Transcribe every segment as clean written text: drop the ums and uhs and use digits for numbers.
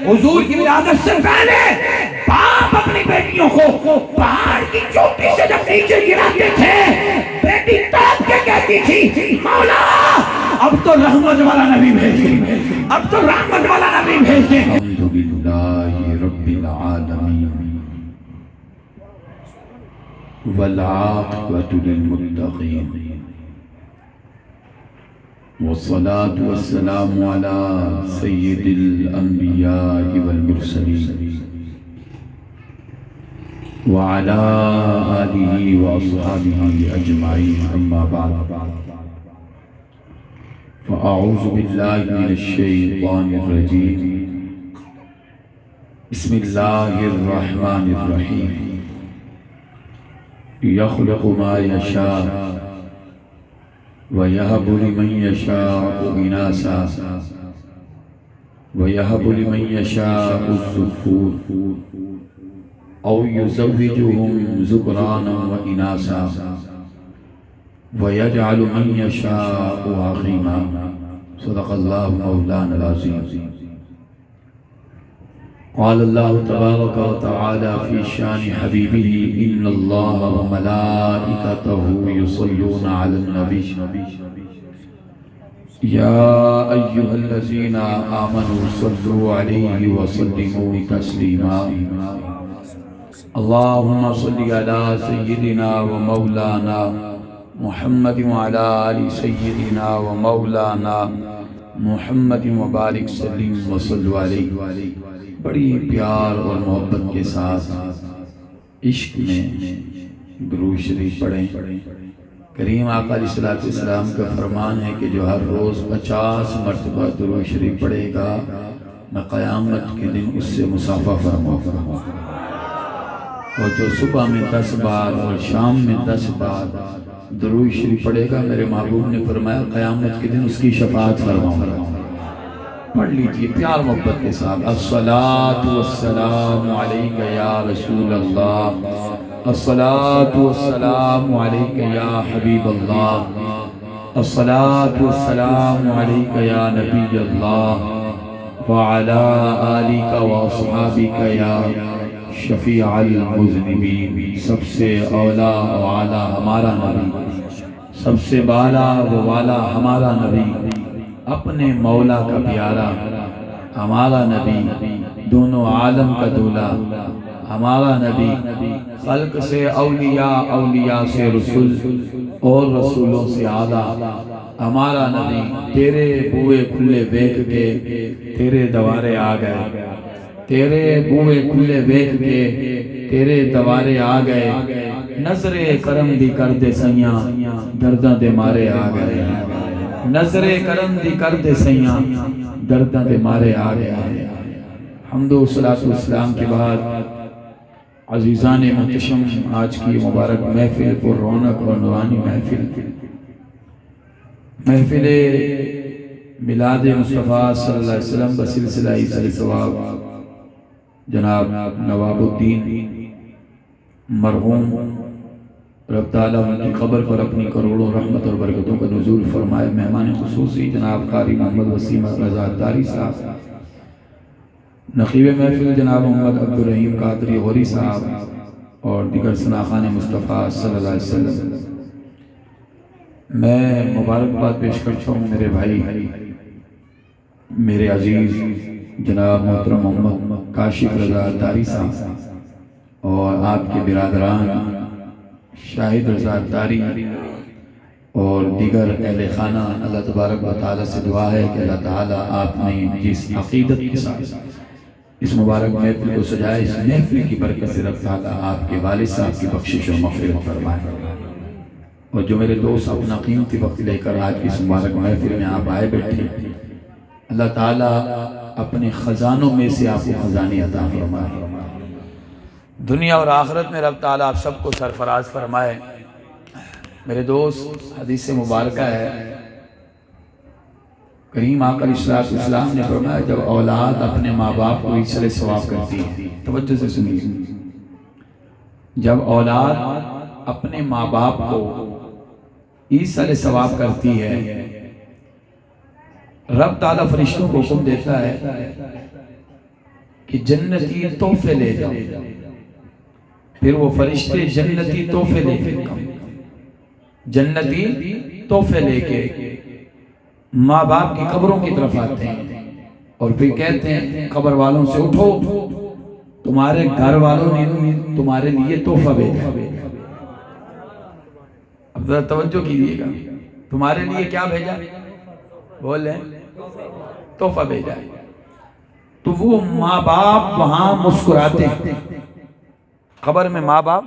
حضور کی ولادت سے پہلے باپ اپنی بیٹیوں کو پہاڑ کی چوٹی سے جب نیچے گراتے تھے، بیٹی تاپ کے کہتی تھی مولا اب تو رحمت والا نبی بھیج دے، اب تو رحمت والا نبی بھیج دے۔ الحمدللہ رب العالمین والعاقبۃ للمتقین والصلاة والسلام على سید الانبیاء والمرسلین وعلى آلہ واصحابہ اجمعین، اما بعد فاعوذ باللہ من الشیطان الرجیم، بسم اللہ الرحمن الرحیم، یخلق ما یشاء وَيَهَبُ لِمَن يَشَاءُ إِنَاثًا وَيَهَبُ لِمَن يَشَاءُ الذُّكُورَ أَوْ يُزَوِّجُهُمْ ذُكْرَانًا وَإِنَاثًا وَيَجْعَلُ مَن يَشَاءُ عَقِيمًا۔ صدق اللہ مولانا العظیم۔ قال اللہ تبارک و تعالی فی شان حبیبہ ان اللہ وملائکتہ یصلون علی النبی یا ایہا الذین آمنوا صلوا علیہ وسلموا تسلیما۔ اللہم صلی علی سیدنا و مولانا محمد وعلی آل سیدنا و مولانا محمد وبارک سلیم وصلوا علیہ۔ بڑی پیار اور محبت کے ساتھ عشق میں درود شریف پڑھیں۔ کریم آقا علیہ السلام کا فرمان ہے کہ جو ہر روز 50 مرتبہ درود شریف پڑھے گا میں قیامت کے دن اس سے مصافحہ فرماؤں گا، اور جو صبح میں 10 بار اور شام میں 10 بار درود شریف پڑھے گا میرے محبوب نے فرمایا قیامت کے دن اس کی شفاعت فرماؤں گا۔ پڑھ لیجئے پیار محبت کے ساتھ۔ الصلاۃ والسلام علیک یا رسول اللہ، الصلاۃ والسلام علیک یا حبیب اللہ، الصلاۃ والسلام علیک یا نبی اللہ، وعلی آلک واصحابک یا شفیع المذنبین۔ سب سے اولا و اعلیٰ ہمارا نبی، سب سے بالا و والا ہمارا نبی، اپنے مولا کا پیارا ہمارا نبی، دونوں عالم کا دولا ہمارا نبی، خلق سے اولیاء، اولیاء سے رسول اور رسولوں سے اعلیٰ ہمارا نبی۔ تیرے بوئے کھلے بیک کے تیرے دوارے آ گئے، تیرے بوئے کھلے بیک کے تیرے دوارے آ گئے، نظر کرم دی کر دے سیاں درداں دے مارے آ گئے، نظر کرم دی کر دے سیاں درداں دے مارے آ گئے۔ حمد و صلاۃ والسلام کے بعد عزیزان محتشم، آج کی مبارک محفل پر رونق اور نورانی محفل، محفل میلاد مصطفیٰ صلی اللہ علیہ وسلم بسلسلہ عیسی ثواب جناب نواب الدین مرحوم رب تعالیٰ ان کی قبر پر اپنی کروڑوں رحمت اور برکتوں کا نزول فرمائے۔ مہمان خصوصی جناب قاری محمد وسیم رضا اتاری صاحب، نقیب محفل جناب محمد عبدالرحیم قادری غوری صاحب اور دیگر ثناخان مصطفیٰ صلی اللہ علیہ وسلم، میں مبارکباد پیش کرتا ہوں میرے بھائی، میرے عزیز جناب محترم محمد کاشف رضا اتاری صاحب اور آپ کے برادران شاہد رضا اتاری اور دیگر اہل خانہ۔ اللہ تبارک و تعالیٰ سے دعا ہے کہ اللہ تعالیٰ آپ نے جس عقیدت کے ساتھ اس مبارک محفل کو سجائے، اس محفل کی برکت سے رب تعالیٰ آپ کے والد صاحب کی بخشش و مغفرت فرمائے، اور جو میرے دوست اپنا قیمتی وقت لے کر آج کی اس مبارک محفل میں آپ آئے بیٹھے، اللہ تعالیٰ اپنے خزانوں میں سے آپ کو خزانے عطا فرمائے، دنیا اور آخرت میں رب تعالیٰ آپ سب کو سرفراز فرمائے۔ میرے دوست، حدیث مبارکہ ہے، کریم آقا علیہ السلام نے فرمایا جب اولاد اپنے ماں باپ کو ایصال ثواب کرتی ہے، توجہ سے سنیے، جب اولاد اپنے ماں باپ کو ایصال ثواب کرتی ہے، رب تعالیٰ فرشتوں کو حکم دیتا ہے کہ جنتی تحفے لے جاؤ. پھر وہ فرشتے جنتی تحفے لے کے جنتی تحفے لے کے ماں باپ کی قبروں کی طرف آتے ہیں اور پھر کہتے ہیں قبر والوں سے اٹھو، تمہارے گھر والوں نے تمہارے لیے تحفہ بھیجا. اب ذرا توجہ کیجیے گا، تمہارے لیے کیا بھیجا؟ بول رہے ہیں تحفہ بھیجا. تو وہ ماں باپ وہاں مسکراتے ہیں، قبر میں ماں باپ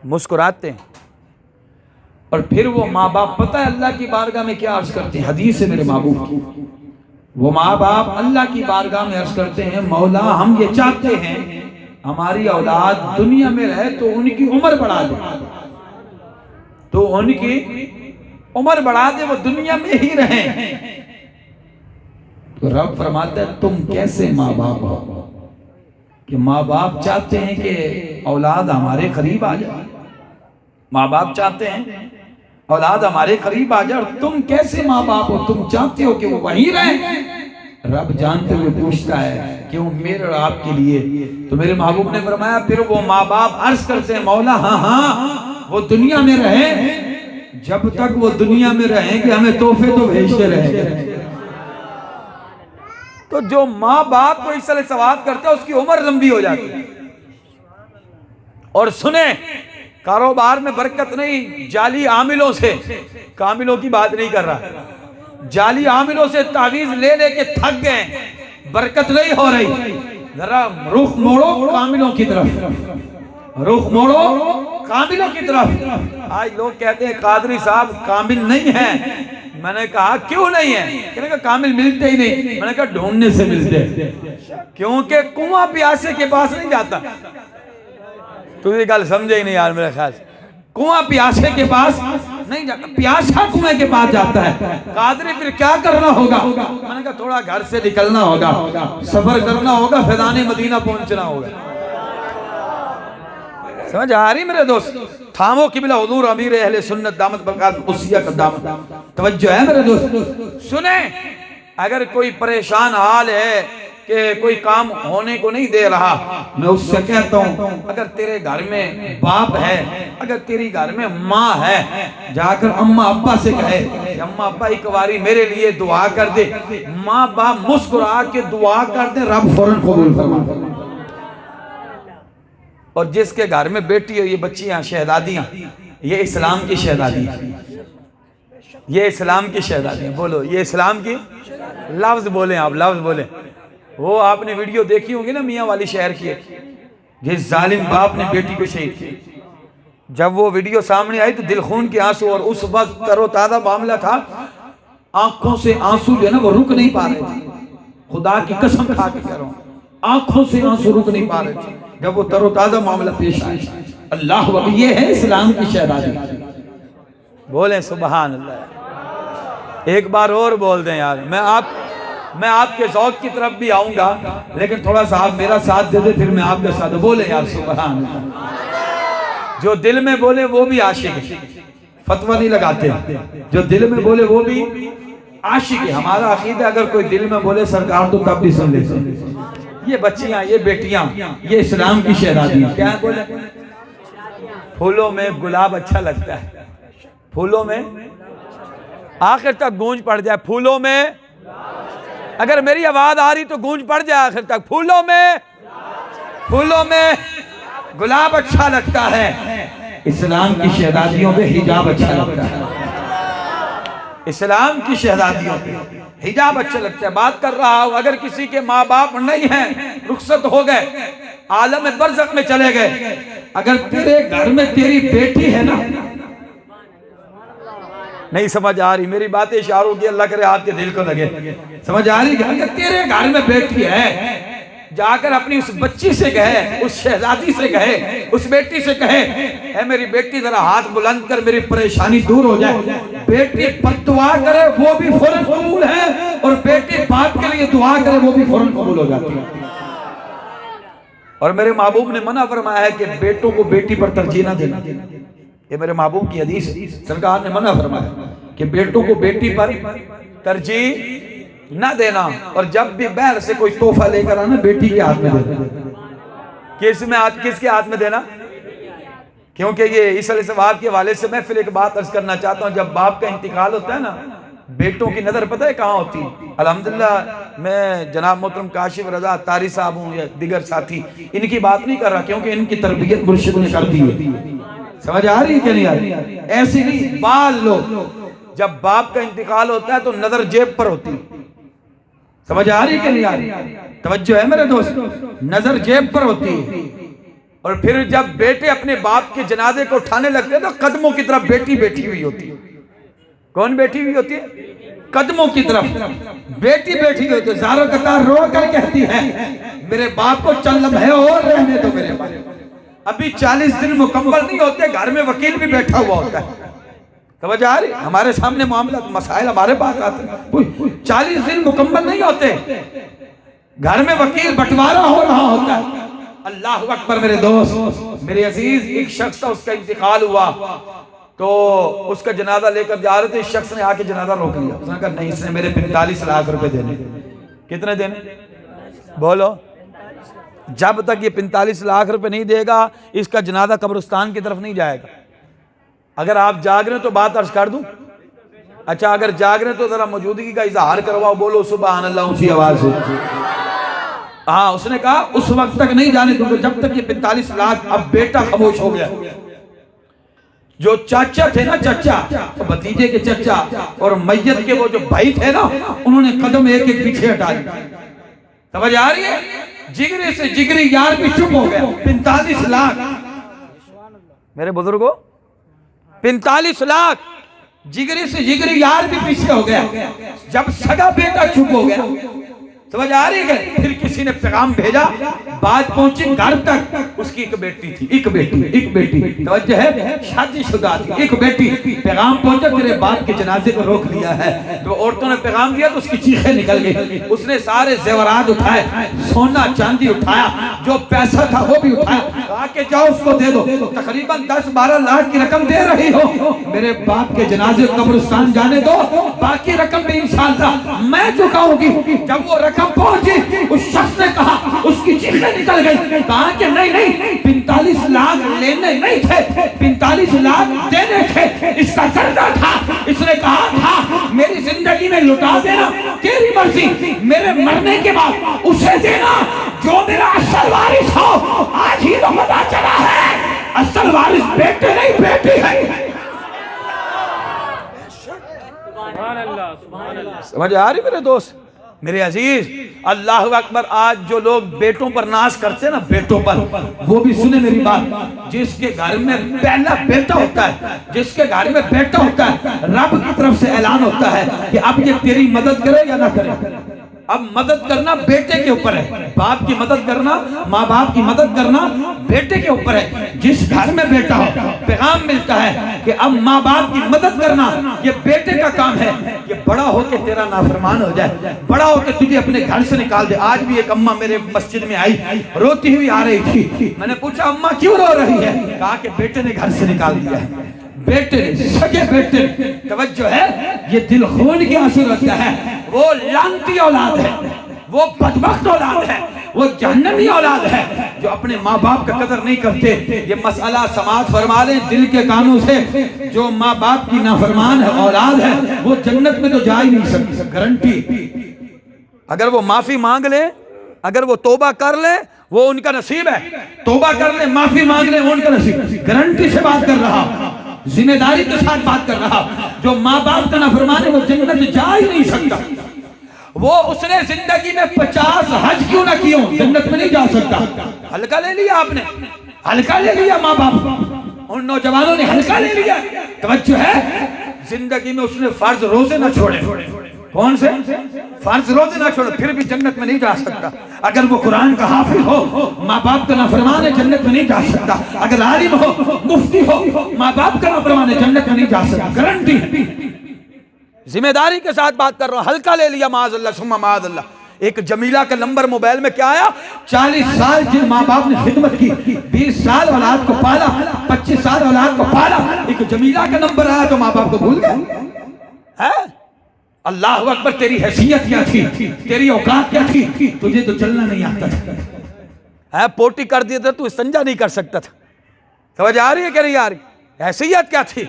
مسکراتے ہیں. اور پھر وہ ماں باپ پتہ ہے اللہ کی بارگاہ میں کیا عرض کرتے ہیں؟ حدیث ہے میرے محبوب کی. وہ ماں باپ اللہ کی بارگاہ میں عرض کرتے ہیں مولا ہم یہ چاہتے ہیں ہماری اولاد دنیا میں رہے تو ان کی عمر بڑھا دے، تو ان کی عمر بڑھا دے، وہ دنیا میں ہی رہیں. تو رب فرماتا ہے تم کیسے ماں باپ ہو کہ ماں باپ چاہتے ہیں کہ اولاد ہمارے قریب آ جائے، ماں باپ چاہتے ہیں اولاد ہمارے قریب آ جائے، اور تم کیسے ماں باپ ہو تم چاہتے ہو کہ وہ وہیں رہیں. رب جانتے ہوئے پوچھتا ہے کیوں میرے اور آپ کے لیے. تو میرے محبوب نے فرمایا پھر وہ ماں باپ عرض کرتے ہیں مولا ہاں وہ دنیا میں رہیں، جب تک وہ دنیا میں رہیں گے ہمیں تحفے تو بھیجتے رہیں گے. تو جو ماں باپ کو اس طرح ثواب کرتا ہے اس کی عمر لمبی ہو جاتی ہے. اور سنیں کاروبار میں برکت نہیں جعلی عاملوں سے، کاملوں کی بات نہیں کر رہا، جعلی عاملوں سے تعویذ لے لے کے تھک گئے، برکت نہیں ہو رہی. ذرا رخ موڑو کاملوں کی طرف، رخ موڑو کاملوں کی طرف. آج لوگ کہتے ہیں قادری صاحب کامل نہیں ہیں. میں نے کہا کیوں نہیں ہے؟ کہنے کہا کامل ملتے ہی نہیں. میں نے کہا ڈھونڈنے سے ملتے ہیں، کیونکہ کنواں پیاسے کے پاس نہیں جاتا. تو یہ گل سمجھے ہی نہیں یار میرے خیال سے. کنواں پیاسے کے پاس نہیں جاتا، پیاسا کنویں کے پاس جاتا ہے. قادری پھر کیا کرنا ہوگا؟ میں نے کہا تھوڑا گھر سے نکلنا ہوگا، سفر کرنا ہوگا، فیضان مدینہ پہنچنا ہوگا. سمجھ آ رہی میرے دوست؟ تھامو قبلہ حضور امیر اہل سنت دامت برکات قدسیہ کا دامت. توجہ ہے میرے دوست؟ سنیں اگر کوئی پریشان حال ہے کہ کوئی کام ہونے کو نہیں دے رہا، میں اس سے کہتا ہوں اگر تیرے گھر میں باپ ہے، اگر تیری گھر میں ماں ہے، جا کر اماں ابا سے کہے کہ اماں ابا ایک باری میرے لیے دعا کر دے. ماں باپ مسکرا کے دعا کر دے، رب فوراً قبول فرما دے. اور جس کے گھر میں بیٹی ہو، یہ بچیاں شہزادیاں، یہ اسلام کی شہزادیاں، یہ اسلام کی شہزادیاں. بولو یہ اسلام کی، لفظ بولیں آپ، لفظ بولیں. وہ آپ نے ویڈیو دیکھی ہوں گی نا میاں والی شہر کی، جس ظالم باپ نے بیٹی کو شہید کیا. جب وہ ویڈیو سامنے آئی تو دل خون کے آنسو، اور اس وقت تر و تازہ معاملہ تھا، آنکھوں سے آنسو جو ہے نا وہ رک نہیں پا رہے تھے. خدا کی قسم کھا کے کہہ رہا ہوں آنکھوں سے آنسو رک نہیں پا رہے تھے جب وہ تر و تازہ معاملہ پیش آیا. اللہ اکبر، یہ ہے اسلام کی شہزادی. بولیں سبحان اللہ. ایک بار اور بول دیں یار. میں آپ کے ذوق کی طرف بھی آؤں گا، لیکن تھوڑا سا آپ میرا ساتھ دے دے، پھر میں آپ کے ساتھ. بولیں یار سبحان اللہ. جو دل میں بولے وہ بھی عاشق ہے، فتوہ نہیں لگاتے. جو دل میں بولے وہ بھی عاشق ہے. ہمارا عقیدہ اگر کوئی دل میں بولے سرکار تو تب بھی سن لیتے. یہ بچیاں، یہ بیٹیاں، یہ اسلام کی شہزادیاں. کیا بولے؟ پھولوں میں گلاب اچھا لگتا ہے، پھولوں میں آخر تک گونج پڑ جائے. پھولوں میں اگر میری آواز آ رہی تو گونج پڑ جائے آخر تک. پھولوں میں گلاب اچھا لگتا ہے، اسلام کی شہزادیوں پہ حجاب اچھا لگتا ہے. اسلام کی شہزادیوں پہ حجاب اچھا لگتا ہے. بات کر رہا ہوں اگر کسی کے ماں باپ نہیں ہیں، رخصت ہو گئے، عالم برزخ میں چلے گئے، اگر تیرے گھر میں تیری بیٹی ہے نا، نہیں سمجھ آ رہی میری باتیں اشاروں کی، اللہ کرے آپ کے دل کو لگے. سمجھ آ رہی کہ اگر تیرے گھر میں بیٹی ہے، جا کر اپنی اس بچی سے کہے، اس شہزادی سے کہے، اس بیٹی سے کہے اے میری بیٹی ذرا ہاتھ بلند کر میری پریشانی دور ہو جائے. بیٹی بد دعا کرے وہ بھی فوراً قبول ہے، اور بیٹی باپ کے لیے دعا کرے وہ بھی فوراً قبول ہو جاتی ہے. اور میرے محبوب نے منع فرمایا ہے کہ بیٹوں کو بیٹی پر ترجیح نہ دینا. یہ میرے محبوب کی حدیث ہے. سرکار نے منع فرمایا کہ بیٹوں کو بیٹی پر ترجیح نہ دینا، اور جب بھی باہر سے کوئی تحفہ لے کر آنا بیٹی کے ہاتھ میں دینا۔ کس کے ہاتھ میں دینا؟ کیونکہ یہ اس ثواب کے حوالے سے میں پھر ایک بات عرض کرنا چاہتا ہوں، جب باپ کا انتقال ہوتا ہے نا، بیٹوں کی نظر پتہ ہے کہاں ہوتی ہے؟ الحمدللہ میں جناب محترم کاشف رضا اتاری صاحب ہوں یا دیگر ساتھی، ان کی بات نہیں کر رہا کیونکہ ان کی تربیت مرشد نے کر دی ہے، سمجھ آ رہی ہے کہ نہیں آ رہی؟ ایسی نہیں، بعض لوگ جب باپ کا انتقال ہوتا ہے تو نظر جیب پر ہوتی ہے، سمجھ آ رہی ہے کہ نہیں آ رہی؟ توجہ ہے میرے دوست، نظر جیب پر ہوتی ہے، اور پھر جب بیٹے اپنے باپ کے جنازے کو اٹھانے لگتے ہیں تو قدموں کی طرف بیٹی بیٹھی ہوئی ہوتی ہے۔ کون بیٹھی ہوئی ہوتی ہے؟ قدموں کی طرف بیٹی بیٹھی ہوئی ہوتی ہے، زارو قطار رو کر کہتی ہے میرے باپ کو چند لمحے اور رہنے دو میرے باپ، ابھی 40 دن مکمل نہیں ہوتے، گھر میں وکیل بھی بیٹھا ہوا ہوتا ہے، توجہ آ رہی؟ ہمارے سامنے معاملات مسائل ہمارے پاس آتے ہیں، 40 دن مکمل نہیں ہوتے، گھر میں وکیل بٹوارہ ہو رہا ہوتا ہے۔ اللہ اکبر میرے دوست، میرے عزیز، ایک شخص تھا، اس کا انتقال ہوا تو اس کا جنازہ لے کر جا رہے تھے، اس شخص نے آ کے جنازہ روک لیا، اس نے کہا نہیں، اس نے میرے 45 لاکھ روپے دینے۔ کتنے دینے؟ بولو، جب تک یہ 45 لاکھ روپے نہیں دے گا اس کا جنازہ قبرستان کی طرف نہیں جائے گا۔ اگر آپ جاگ رہے ہیں تو بات عرض کر دوں، اچھا اگر جاگ رہے ہیں تو ذرا موجودگی کا اظہار کرواؤ، بولو سبحان اللہ اونچی آواز سے۔ ہاں، اس نے کہا اس وقت تک نہیں جانے دوں گا جب تک یہ 45 لاکھ۔ اب بیٹا خاموش ہو گیا، جو چاچا تھے نا، چاچا بھتیجے کے چاچا اور میت کے وہ جو بھائی تھے نا، انہوں نے قدم ایک ایک پیچھے ہٹا دی، سمجھ آ رہی ہے؟ جگری سے جگری یار بھی چپ ہو گیا۔ 45 لاکھ میرے بزرگوں، 45 لاکھ جگری سے جگری یار بھی پیچھے ہو گیا، جب سگا بیٹا چپ ہو گیا، سمجھ آ رہی ہے؟ پھر کسی نے پیغام بھیجا، بات پہنچی گھر تک، اس کی ایک بیٹی تھی، ایک بیٹی توجہ ہے، شادی شدہ تھی، ایک بیٹی، پیغام پہنچا تیرے باپ کے جنازے کو روک لیا ہے۔ تو عورتوں نے پیغام دیا تو اس کی چیخیں نکل گئی، اس نے سارے زیورات اٹھائے، سونا چاندی اٹھایا، جو پیسہ تھا وہ بھی اٹھایا، کہا کہ جاؤ اس کو دے دو، تقریباً 10-12 لاکھ کی رقم دے رہی ہو، میرے باپ کے جنازے قبرستان جانے دو، باقی رقم بھی انشاءاللہ میں چکاؤں گی۔ جب وہ رقم پہنچی، اس شخص نے کہا، اس کی چیخیں نکل گئی، کہا کہ نہیں 45 لاکھ لینے نہیں تھے، 45 لاکھ دینے تھے، اس کا قرضہ تھا۔ اس نے کہا تھا میری زندگی میں لٹا دینا تیری مرضی، میرے مرنے کے بعد اسے دینا جو میرا اصل وارث ہو۔ آج ہی تو پتہ چلا ہے اصل وارث بیٹے نہیں بیٹی ہے۔ سمجھ آ رہی میرے دوست، میرے عزیز؟ اللہ اکبر، آج جو لوگ بیٹوں پر ناز کرتے ہیں نا، بیٹوں پر، وہ بھی سنے میری بات، جس کے گھر میں پہلا بیٹا ہوتا ہے، جس کے گھر میں بیٹا ہوتا ہے، رب کی طرف سے اعلان ہوتا ہے کہ اب یہ تیری مدد کرے یا نہ کرے۔ اب مدد کرنا بیٹے کے اوپر ہے، باپ کی مدد کرنا، ماں باپ کی مدد کرنا بیٹے کے اوپر ہے۔ جس گھر میں بیٹا ہو، پیغام ملتا ہے کہ اب ماں باپ کی مدد کرنا یہ بیٹے کا کام ہے، یہ بڑا ہو کے تیرا نافرمان ہو جائے، بڑا ہو کے تجھے اپنے گھر سے نکال دے۔ آج بھی ایک اماں میرے مسجد میں آئی، روتی ہوئی آ رہی تھی، میں نے پوچھا اماں کیوں رو رہی ہے؟ کہا کہ بیٹے نے گھر سے نکال دیا ہے، بیٹے نے، سگے بیٹے، توجہ ہے، یہ دل خون کی آنسو رکھتا ہے، وہ لعنتی اولاد ہے، وہ بدبخت اولاد ہے، وہ جہنمی اولاد ہے جو اپنے ماں باپ کا قدر نہیں کرتے۔ یہ مسئلہ سماعت فرما لیں دل کے کانوں سے، جو ماں باپ کی نافرمان ہے، اولاد ہے، وہ جنت میں تو جا ہی نہیں سکتی، گارنٹی۔ اگر وہ معافی مانگ لے، اگر وہ توبہ کر لے، وہ ان کا نصیب ہے، توبہ کر لے، معافی مانگ لے، وہ ان کا نصیب۔ گارنٹی سے بات کر رہا، ذمہ داری کے ساتھ بات کر رہا، جو ماں باپ کا نافرمان ہے وہ جنت جا ہی نہیں سکتا۔ وہ اس نے زندگی میں 50 حج کیوں نہ کیوں، جنت میں نہیں جا سکتا۔ ہلکا لے لیا آپ نے، ہلکا لے لیا ماں باپ، ان نوجوانوں نے ہلکا لے لیا۔ توجہ ہے، زندگی میں اس نے فرض روزے نہ چھوڑے، کون سے فرض روزے نہ چھوڑے، پھر بھی جنت میں نہیں جا سکتا۔ اگر وہ قرآن کا حافظ ہو، ماں باپ کا نافرمان ہے، جنت میں نہیں جا سکتا۔ اگر عالم ہو، مفتی ہو، ماں باپ کا نافرمان ہے، جنت میں نہیں جا سکتا، گارنٹی۔ ذمہ داری کے ساتھ بات کر رہا ہوں، ہلکا لے لیا، معاذ اللہ ثم معاذ اللہ۔ ایک جمیلہ کا نمبر موبائل میں کیا آیا، 40 سال جن ماں باپ نے خدمت کی، 20 سال اولاد کو پالا، 25 سال اولاد کو پالا، ایک جمیلہ کا نمبر آیا تو ماں باپ کو بھول گئے ہے۔ اللہ اکبر، تیری حیثیت کیا تھی، تیری اوقات کیا تھی، تجھے تو چلنا نہیں آتا تھا، پوٹی کر دیے تھے تو استنجا نہیں کر سکتا تھا. سمجھ آ رہی ہے کہ نہیں آ رہی؟ حیثیت کیا تھی.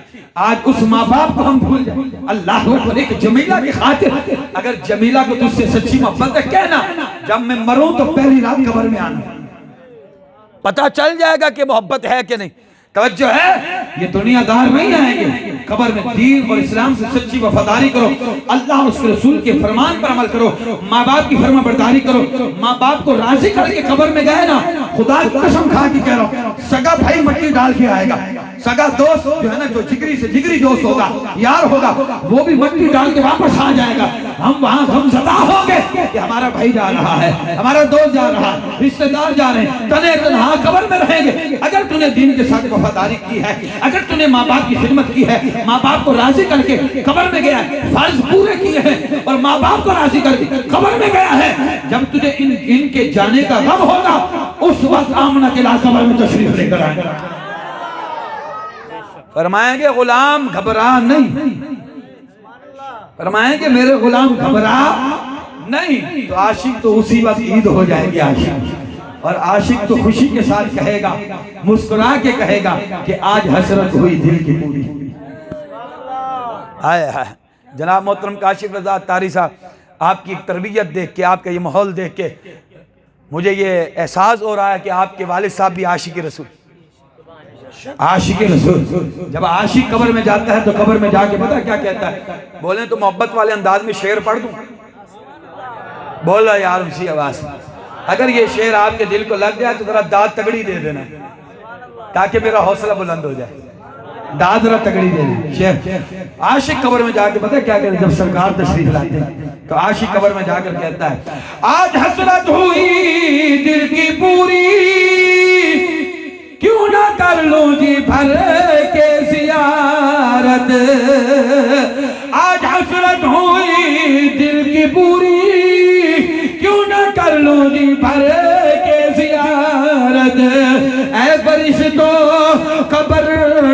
آج اس ماں باپ کو ہم بھول جائیں. اللہ اکبر، ایک جمیلہ کی خاطر، اگر جمیلہ کو تجھ سے سچی محبت ہے کہنا جب میں مروں تو پہلی رات قبر میں آنا، پتہ چل جائے گا کہ محبت ہے کہ نہیں. توجہ ہے، یہ دنیا دار نہیں آئیں گے، قبر میں دین اور اسلام سے سچی وفاداری کرو، اللہ اور اس کے رسول کے فرمان پر عمل کرو، ماں باپ کی فرما برداری کرو. ماں باپ کو راضی کر کے قبر میں گئے نا، خدا کی قسم کھا کے کہہ رہا ہوں، سگا بھائی مٹی ڈال کے آئے گا، سگا دوست جو ہے نا، جو جگری سے جگری دوست ہوگا، یار ہوگا، وہ بھی مٹی ڈال کے واپس آ جائے گا. ہم وہاں غمزدہ ہوں گے کہ ہمارا بھائی جا رہا ہے، ہمارا دوست جا رہا ہے، رشتہ دار جا رہے ہیں، تنہا تنہا قبر میں رہیں گے. اگر تو نے دین کے ساتھ وفاداری کی ہے، اگر تو نے ماں باپ کی خدمت کی ہے، ماں باپ کو راضی کر کے قبر میں گیا ہے، فرض پورے کیے ہیں اور ماں باپ کو راضی کر کے قبر میں گیا ہے، جب تجھے ان کے جانے کا غم ہوگا اس وقت آمنہ کے لال قبر میں تشریف لے کر آئے. فرمائیں گے غلام گھبرا نہیں، فرمائیں گے میرے غلام گھبرا نہیں. تو عاشق تو اسی وقت عید ہو جائے گی عاشق، اور عاشق تو خوشی کے ساتھ کہے گا، مسکرا کے کہے گا کہ آج حسرت ہوئی دل کی پوری. آئے آئے جناب محترم کاشف رضا تاری صاحب، آپ کی تربیت دیکھ کے، آپ کا یہ ماحول دیکھ کے مجھے یہ احساس ہو رہا ہے کہ آپ کے والد صاحب بھی عاشق رسول. عاشق رسول جب عاشق قبر میں جاتا ہے تو قبر میں جا کے پتہ کیا کہتا ہے؟ بولیں تو محبت والے انداز میں شعر پڑھ دوں؟ بولا یار اسی آواز. اگر یہ شعر آپ کے دل کو لگ جائے تو ذرا داد تگڑی دے دینا تاکہ میرا حوصلہ بلند ہو جائے. داد ذرا تگڑی دے دینا. شعر عاشق قبر میں جا کے پتہ کیا کہتا ہے؟ جب سرکار تشریف لاتے ہیں تو عاشق قبر میں جا کر کہتا ہے، آج حسرت ہوئی دل کی پوری، کیوں نہ کر لوں جی بھر کے زیارت. آج حسرت ہوئی دل کی پوری، کیوں نہ کر لوں جی بھر کے زیارت. اے فرشتوں قبر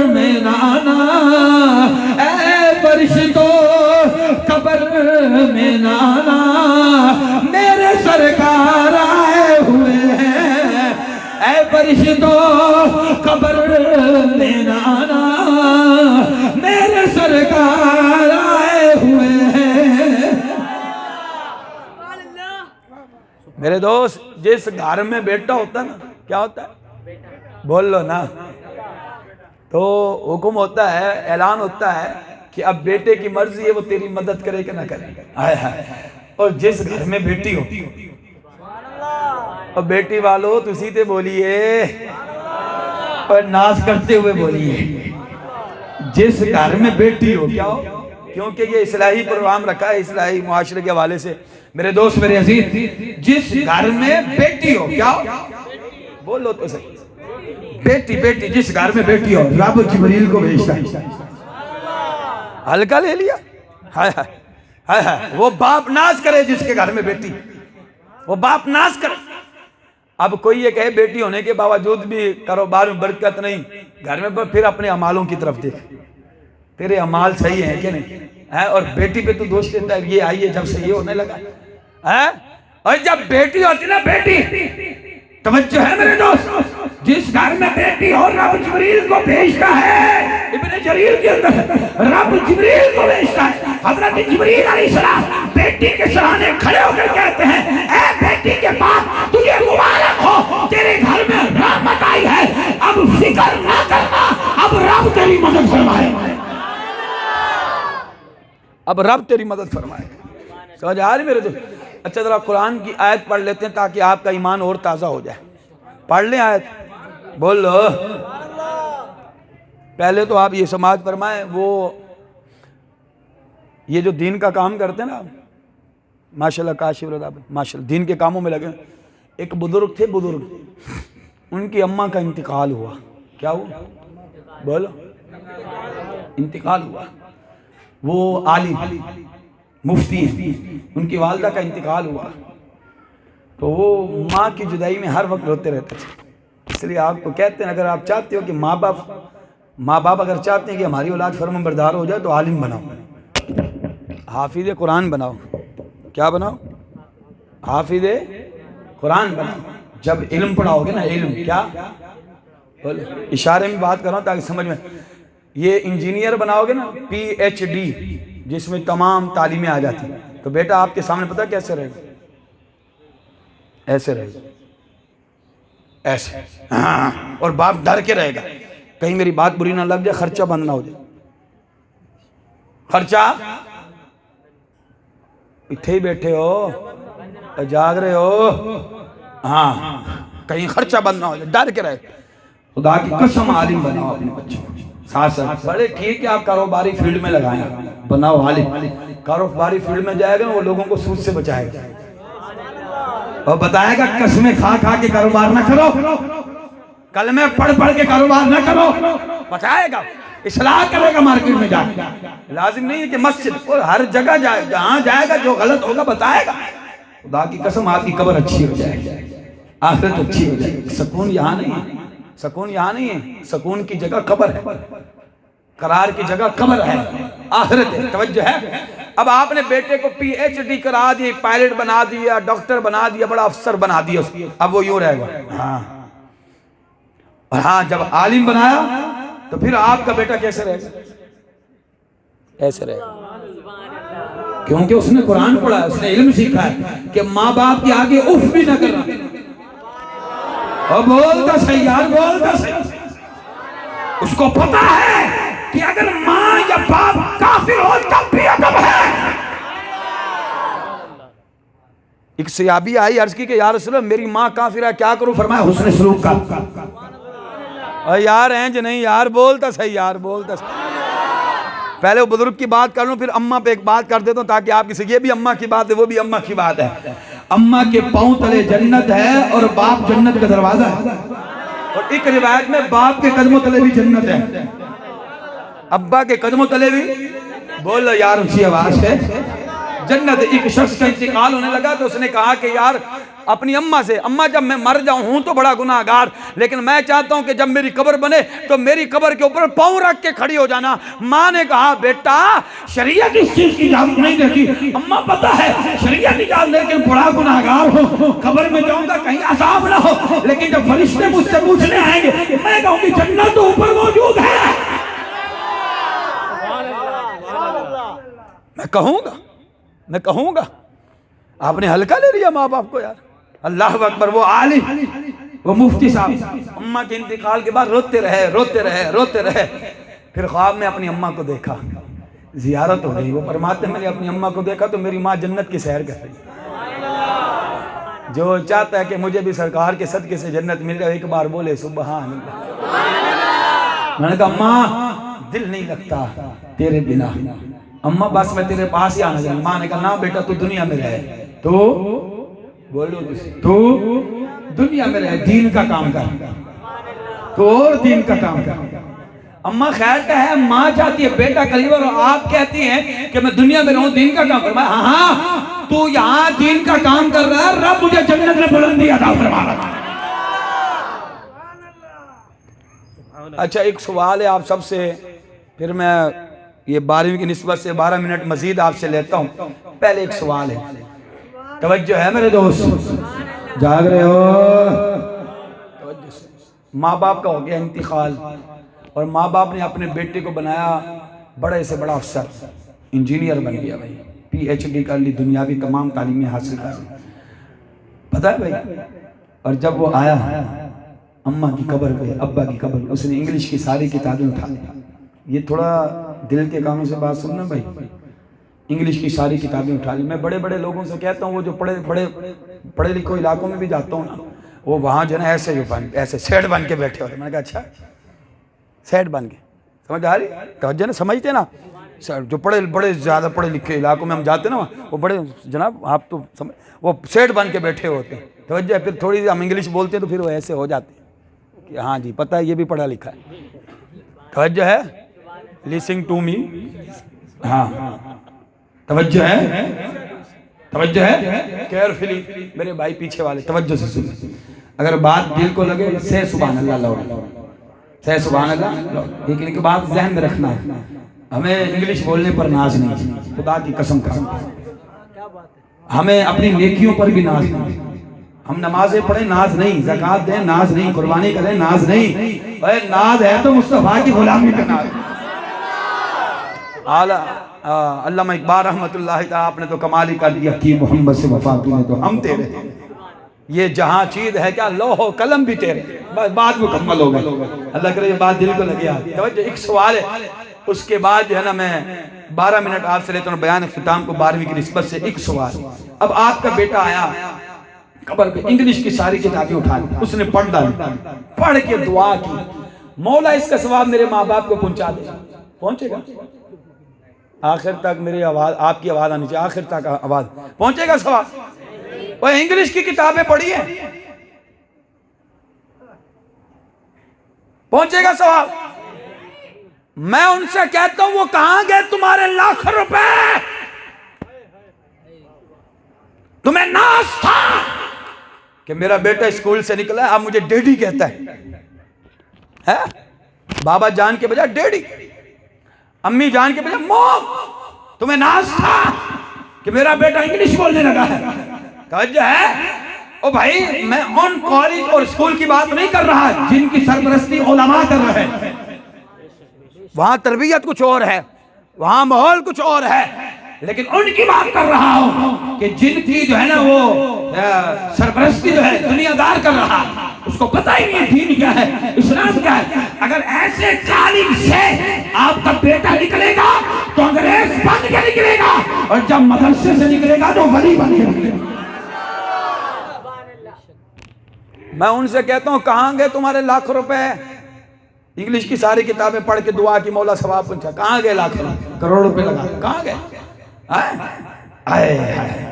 میں نہ آنا، اے فرشتوں قبر میں نہ آنا، میرے سرکار آئے ہوئے ہیں. اے فرشتوں قبر میں نہ آنا، میرے سرکار آئے ہوئے ہیں. میرے دوست، جس گھر میں بیٹا ہوتا ہے نا، کیا ہوتا ہے؟ بول لو نا. تو حکم ہوتا ہے، اعلان ہوتا ہے کہ اب بیٹے کی مرضی ہے وہ تیری مدد کرے کہ نہ کرے. اور جس گھر میں بیٹی ہو، اور بیٹی والو تسی تے بولیے اور ناز کرتے ہوئے بولیے، جس گھر میں بیٹی ہو، کیا ہو؟ کیونکہ یہ اصلاحی پروگرام رکھا ہے اصلاحی معاشرے کے حوالے سے. میرے دوست میرے عزیز، جس گھر میں بیٹی ہو، کیا ہو؟ بولو تو صحیح. بیٹی بیٹی جس گھر میں بیٹی ہو، رب جبریل کو بھیجتا ہے. ہلکا لے لیا. ہائے ہائے ہائے، وہ باپ ناز کرے جس کے گھر میں بیٹی، وہ باپ ناز کرے. اب کوئی یہ کہے بیٹی ہونے کے باوجود بھی کاروبار میں برکت نہیں، گھر میں پھر اپنے اعمالوں کی طرف دیکھ، تیرے اعمال صحیح ہیں کہ نہیں؟ اور بیٹی پہ تو دوست دیتا ہے، یہ آئیے جب سے یہ ہونے لگا. اور جب بیٹی ہوتی نا، بیٹی توجہ ہے میرے دوست، جس گھر میں بیٹی ہو رب جبریل کو بھیجتا ہے. ابن جریر کے اندر رب جبریل کو بھیجتا ہے. حضرت جبریل علیہ السلام بیٹی کے سرانے کھڑے ہو کر کہتے ہیں، اے بیٹی کے باپ، تجھے مبارک ہو، تیرے گھر میں رحمت آئی ہے، اب فکر نہ کرنا، اب رب تیری مدد فرمائے. اب رب تیری مدد فرمائے. سمجھ آ رہی میرے دوست؟ اچھا ذرا قرآن کی آیت پڑھ لیتے ہیں تاکہ آپ کا ایمان اور تازہ ہو جائے. پڑھ لیں آیت، بول لو. پہلے تو آپ یہ سماعت فرمائیں، وہ یہ جو دین کا کام کرتے ہیں نا، ماشاءاللہ کاشف رضا ماشاءاللہ دین کے کاموں میں لگے. ایک بزرگ تھے، بزرگ، ان کی اماں کا انتقال ہوا. کیا ہوا؟ بولو. انتقال ہوا. وہ عالم مفتی ہیں، ان کی والدہ کا انتقال ہوا تو وہ ماں کی جدائی میں ہر وقت روتے رہتے تھے. اس لیے آپ کو کہتے ہیں اگر آپ چاہتے ہو کہ ماں باپ اگر چاہتے ہیں کہ ہماری اولاد فرمان بردار ہو جائے تو عالم بناؤ. حافظ قرآن بناؤ. کیا بناؤ؟ حافظ قرآن بناؤ. جب علم پڑھاؤ گے نا، علم کیا، اشارے میں بات کر رہا ہوں تاکہ سمجھ میں. یہ انجینئر بناؤ گے نا، پی ایچ ڈی جس میں تمام تعلیمیں آ جاتی ہیں، تو بیٹا آپ کے سامنے پتہ کیسے رہے گا؟ ایسے رہے گا، ایسے. ہاں، اور باپ ڈر کے رہے گا کہیں میری بات بری نہ لگ جائے، خرچہ بند نہ ہو جائے. خرچہ اتھے ہی بیٹھے ہو، جاگ رہے ہو، ہاں کہیں خرچہ بند نہ ہو جائے، ڈر کے رہے. خدا کی قسم عالم بناؤ اپنے بچوں کو. ساتھ ساتھ بڑے ٹھیک ہے آپ کاروباری فیلڈ میں لگائیں، بناؤ عالم. کاروباری فیلڈ میں جائے گا وہ لوگوں کو سود سے بچائے گا اور بتائے گا قسمیں کھا کھا کے کاروبار نہ کرو، کلمے پڑھ پڑھ کے کاروبار نہ کرو. بتائے گا، اصلاح کرے گا مارکیٹ میں جا کے. لازم نہیں ہے کہ مسجد، ہر جگہ جائے، جہاں جائے گا جو غلط ہوگا بتائے گا. خدا کی قسم آپ کی قبر اچھی ہو جائے گی، آخرت اچھی ہو جائے گی. سکون یہاں نہیں ہے، سکون یہاں نہیں ہے. سکون کی جگہ قبر ہے، قرار کی جگہ قبر ہے، آخرت ہے. توجہ ہے. اب آپ نے بیٹے کو پی ایچ ڈی کرا دی، پائلٹ بنا دیا، ڈاکٹر بنا دیا، بڑا افسر بنا دیا. اب وہ یوں رہے گا. ہاں اور ہاں جب عالم بنایا تو پھر آپ کا بیٹا کیسے رہے گا؟ ایسے رہے گا، کیونکہ اس نے قرآن پڑھا ہے، اس نے علم سیکھا ہے کہ ماں باپ کے آگے اف بھی نہ کرنا. اور بولتا صحیح یار، بولتا صحیح. اس کو پتا ہے کہ اگر ماں یا باپ کافر ہو تب بھی ادب ہے. ایک صحابی آئی، عرض کی کہ یا رسول اللہ میری ماں کافر ہے، کیا کروں؟ فرمایا حسن سلوک کا. اور یار اینج نہیں یار، بولتا صحیح یار، بولتا صحیح. پہلے وہ بزرگ کی بات کر لوں پھر اماں پہ ایک بات کر دیتا ہوں تاکہ آپ کسی، یہ بھی اماں کی بات ہے وہ بھی اماں کی بات ہے. اماں کے پاؤں تلے جنت ہے اور باپ جنت کا دروازہ ہے. اور ایک روایت میں باپ کے قدموں تلے بھی جنت ہے، ابا کے قدموں تلے بھی، بول لو یار اونچی آواز ہے، جنت. ایک شخص کا انتقال ہونے لگا تو اس نے کہا کہ یار اپنی اماں سے، اماں جب میں مر جاؤں ہوں تو بڑا گناہگار، لیکن میں چاہتا ہوں کہ جب میری قبر بنے تو میری قبر کے اوپر پاؤں رکھ کے کھڑی ہو جانا. ماں نے کہا بیٹا شریعت اس چیز کی اجازت نہیں دیتی. اماں پتہ ہے شریعت اجازت، لیکن بڑا گناہگار ہو، قبر میں جاؤں گا کہیں عذاب نہ ہو، لیکن جب فرشتے مجھ سے پوچھنے آئیں گے میں کہوں گی جنت تو اوپر موجود ہے. میں کہوں گا. آپ نے ہلکا لے لیا ماں باپ کو یار. اللہ اکبر. وہ عالم، وہ مفتی صاحب اماں کے انتقال کے بعد روتے رہے. پھر خواب میں اپنی اماں کو دیکھا، زیارت ہو گئی. وہ فرماتے ہیں میں نے اپنی اماں کو دیکھا تو میری ماں جنت کی سیر کر رہی. جو چاہتا ہے کہ مجھے بھی سرکار کے صدقے سے جنت مل جائے ایک بار بولے سبحان اللہ. میں نے کہا اماں دل نہیں لگتا تیرے بنا، اماں بس میں تیرے پاس ہی آنا چاہوں. ماں نے کہا نا بیٹا تو دنیا میں رہے، تو بولو تو دنیا میں رہے، دین کا کام کر، تو اور دین کا کام کر. اماں خیر کا ہے، ماں چاہتی ہے بیٹا قریب، اور آپ کہتی ہیں کہ میں دنیا میں رہوں دین کا کام کر. ہاں تو یہاں دین کا کام کر رہا ہے، رب مجھے جنت میں بلندی عطا فرما رہا ہے. اچھا ایک سوال ہے آپ سب سے، پھر میں یہ 12ویں کی نسبت سے 12 منٹ مزید آپ سے لیتا ہوں. پہلے ایک سوال ہے، توجہ ہے میرے دوست، جاگ رہے ہو؟ ماں باپ کا ہو گیا انتقال اور ماں باپ نے اپنے بیٹے کو بنایا بڑے سے بڑا افسر، انجینئر بن گیا بھائی، پی ایچ ڈی کر لی، دنیاوی تمام تعلیمیں حاصل کر لی. پتہ ہے بھائی، اور جب وہ آیا اماں کی قبر پہ، ابا کی قبر، اس نے انگلش کی ساری کتابیں اٹھا لی. یہ تھوڑا دل کے کانوں سے بات سننا بھائی، انگلش کی ساری کتابیں اٹھا لی. میں بڑے بڑے لوگوں سے کہتا ہوں، وہ جو پڑھے لکھے علاقوں میں بھی جاتا ہوں نا، وہ وہاں جو ہے ایسے سیٹ بن کے بیٹھے ہوتے. میں نے کہا اچھا سیٹ بن کے، سمجھ آ رہی توجہ نا، سمجھتے نا. جو بڑے زیادہ پڑھے لکھے علاقوں میں ہم جاتے نا، وہ بڑے جناب آپ تو وہ سیٹ بن کے بیٹھے ہوتے ہیں. توجہ. پھر تھوڑی ہم انگلش بولتے ہیں تو پھر وہ ایسے ہو جاتے ہیں کہ ہاں جی پتہ ہے یہ بھی پڑھا لکھا ہے. توجہ ہے، لیسنگ ٹو می. ہاں توجہ ہے کیئرفلی میرے بھائی پیچھے والے توجہ سے سنیں. اگر بات دل کو لگے سے سبحان اللہ لاؤ، سے سبحان اللہ لاؤ، لیکن ایک بات ذہن میں رکھنا ہے، ہمیں انگلش بولنے پر ناز نہیں، خدا کی قسم قسم، ہمیں اپنی نیکیوں پر بھی ناز نہیں، ہم نمازیں پڑھیں ناز نہیں، زکوٰۃ دیں ناز نہیں، قربانی کریں ناز نہیں، اے ناز ہے تو مصطفیٰ کی غلامی کا ناز۔ علامہ اقبال رحمۃ اللہ تعالیٰ، آپ نے تو کمال ہی کر دیا کہ محمد سے وفا کی نے تو ہم تیرے، یہ جہاں چیز ہے کیا لوح و قلم بھی تیرے، بات مکمل ہو گئی۔ اللہ کرے یہ بات دل کو لگے آتی۔ توجہ، ایک سوال ہے، اس کے بعد جو ہے نا میں 12 منٹ آپ سے لیتا ہوں بیان اختتام کو 12ویں کی نسبت سے۔ ایک سوال، اب آپ کا بیٹا آیا قبر پہ، انگلش کی ساری کتابیں اٹھا لی، اس نے پڑھ ڈالی، پڑھ کے دعا کی، مولا اس کا ثواب میرے ماں باپ کو پہنچا دے، پہنچے گا؟ آخر تک میری آواز، آپ کی آواز آنی چاہیے، آخر تک آواز پہنچے گا ثواب؟ وہ انگلش کی کتابیں پڑھی ہیں، پہنچے گا ثواب؟ میں ان سے کہتا ہوں وہ کہاں گئے تمہارے لاکھ روپے؟ تمہیں ناز تھا کہ میرا بیٹا اسکول سے نکلا ہے اب مجھے ڈیڈی کہتا ہے، بابا جان کے بجائے ڈیڈی، امی جان کے بجائے موم۔ تمہیں ناز تھا کہ میرا بیٹا انگلش بولنے لگا ہے، توجہ ہے؟ او بھائی، میں ان کالج اور اسکول کی بات نہیں کر رہا جن کی سرپرستی علماء کر رہے ہیں، وہاں تربیت کچھ اور ہے، وہاں ماحول کچھ اور ہے، لیکن ان کی بات کر رہا ہوں کہ جن کی جو ہے نا وہ سرپرستی جو ہے دنیا دار کر رہا، اس کو پتہ ہی نہیں دین کیا ہے، اسلام کیا ہے۔ اگر ایسے کالج سے آپ کا بیٹا نکلے گا تو انگریز بن کے نکلے گا، اور جب مدرسے سے نکلے گا تو ولی بن کے نکلے گا۔ میں ان سے کہتا ہوں کہاں گئے تمہارے لاکھ روپے؟ انگلش کی ساری کتابیں پڑھ کے دعا کی مولا ثواب پہنچا، کہاں گئے لاکھ روپے؟ کروڑ روپے لگا، کہاں گئے؟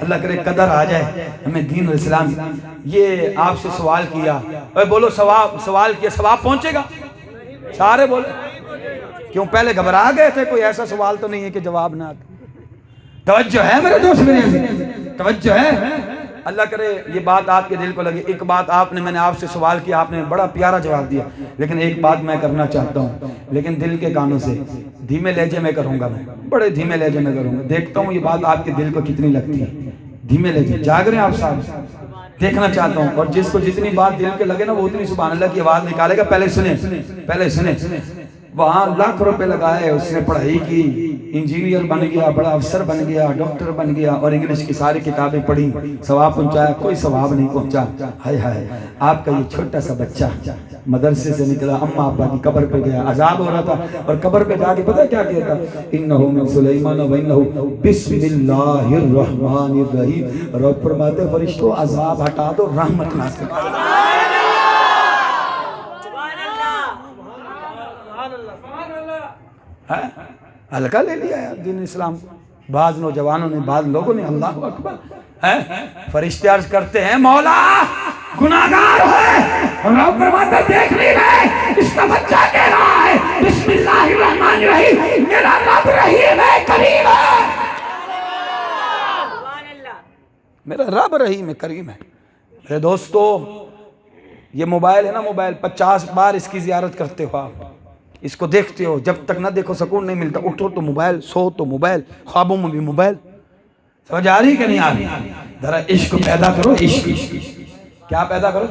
اللہ کرے قدر آ جائے ہمیں دین و اسلام۔ یہ آپ سے سوال کیا، اے بولو سوال کیا، ثواب پہنچے گا؟ سارے بولے، کیوں پہلے گھبرا گئے تھے؟ کوئی ایسا سوال تو نہیں ہے کہ جواب نہ آتا۔ توجہ ہے میرے دوست، میرے توجہ ہے؟ اللہ کرے یہ بات آپ کے دل کو لگے۔ ایک بات میں نے آپ سے سوال کیا، آپ نے بڑا پیارا جواب دیا، لیکن ایک بات میں کرنا چاہتا ہوں، لیکن دل کے کانوں سے، دھیمے لہجے میں کروں گا، میں بڑے دھیمے لہجے میں کروں گا، دیکھتا ہوں یہ بات آپ کے دل کو کتنی لگتی ہے۔ دھیمے لہجے، جاگ رہے ہیں آپ صاحب؟ دیکھنا چاہتا ہوں، اور جس کو جتنی بات دل کے لگے نا وہ اتنی سبحان اللہ کی آواز نکالے گا۔ پہلے سنیں، وہاں لاکھ روپے لگائے، اس نے پڑھائی کی، انجینئر بن گیا، بڑا افسر بن گیا، ڈاکٹر بن گیا، اور انگلش کی ساری کتابیں پڑھی، ثواب پہنچایا؟ کوئی ثواب نہیں پہنچا۔ ہائے ہائے، آپ کا یہ چھوٹا سا بچہ مدرسے سے نکلا، اماں ابا کی قبر پہ گیا، عذاب ہو رہا تھا، اور قبر پہ جا کے پتہ کیا کہتا؟ انہو من سلیمان و انہو بسم اللہ الرحمن الرحیم۔ رب فرماتے فرشتوں عذاب ہٹا دو، رحمت نازل کرو۔ ہلکا لے لیا ہے دین اسلام کو بعض نوجوانوں نے، بعض لوگوں نے۔ اللہ اکبر، فرشتے عرض کرتے ہیں مولا گناہگار ہے، رب فرماتا دیکھ نہیں رہے، اس کا بچہ کہہ رہا ہے بسم اللہ الرحمن الرحیم، میرا رب رحیم ہے، کریم ہے، میرا رب رحیم ہے، کریم ہے۔ میرے دوستو، یہ موبائل ہے نا، موبائل 50 بار اس کی زیارت کرتے ہو آپ، اس کو دیکھتے ہو، جب تک نہ دیکھو سکون نہیں ملتا، اٹھو تو موبائل، سو تو موبائل، خوابوں میں بھی موبائل۔ سمجھ آ رہی کہ نہیں آ رہی؟ ذرا عشق پیدا کرو، عشق کیا پیدا کرو؟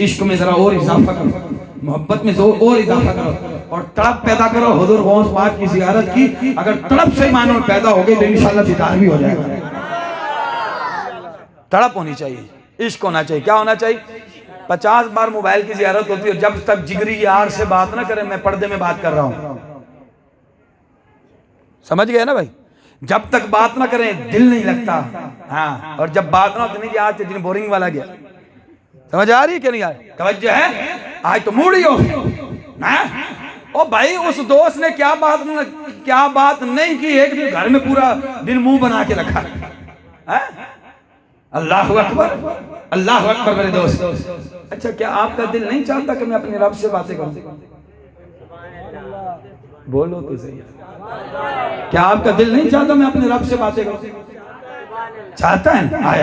عشق میں ذرا اور اضافہ کرو، محبت میں اور اضافہ کرو، اور تڑپ پیدا کرو حضور غوث پاک کی زیارت کی۔ اگر تڑپ سے ایمان میں پیدا ہو گئی تو انشاءاللہ دیدار بھی ہو جائے گا۔ تڑپ ہونی چاہیے، عشق ہونا چاہیے، کیا ہونا چاہیے؟ 50 بار موبائل کی زیارت ہوتی ہے، جب تک جگری یار سے بات نہ کریں، میں پردے میں بات کر رہا ہوں، سمجھ گئے نا بھائی؟ جب تک بات نہ کریں دل نہیں لگتا، ہاں، اور جب بات نہ ہوتی نہیں کہ آج دن بورنگ والا گیا۔ سمجھ آ رہی ہے کہ نہیں آ رہی؟ توجہ ہے؟ آج تو موڑی ہو او بھائی، اس دوست نے کیا بات نہیں کی، ایک دن گھر میں پورا دن منہ بنا کے رکھا۔ اللہ اکبر، اللہ اکبر میرے دوست۔ اچھا، کیا آپ کا دل نہیں چاہتا کہ میں اپنے رب سے باتیں کروں؟ بولو تو صحیح، کیا آپ کا دل نہیں چاہتا میں اپنے رب سے باتیں کروں؟ چاہتا ہے؟ آئے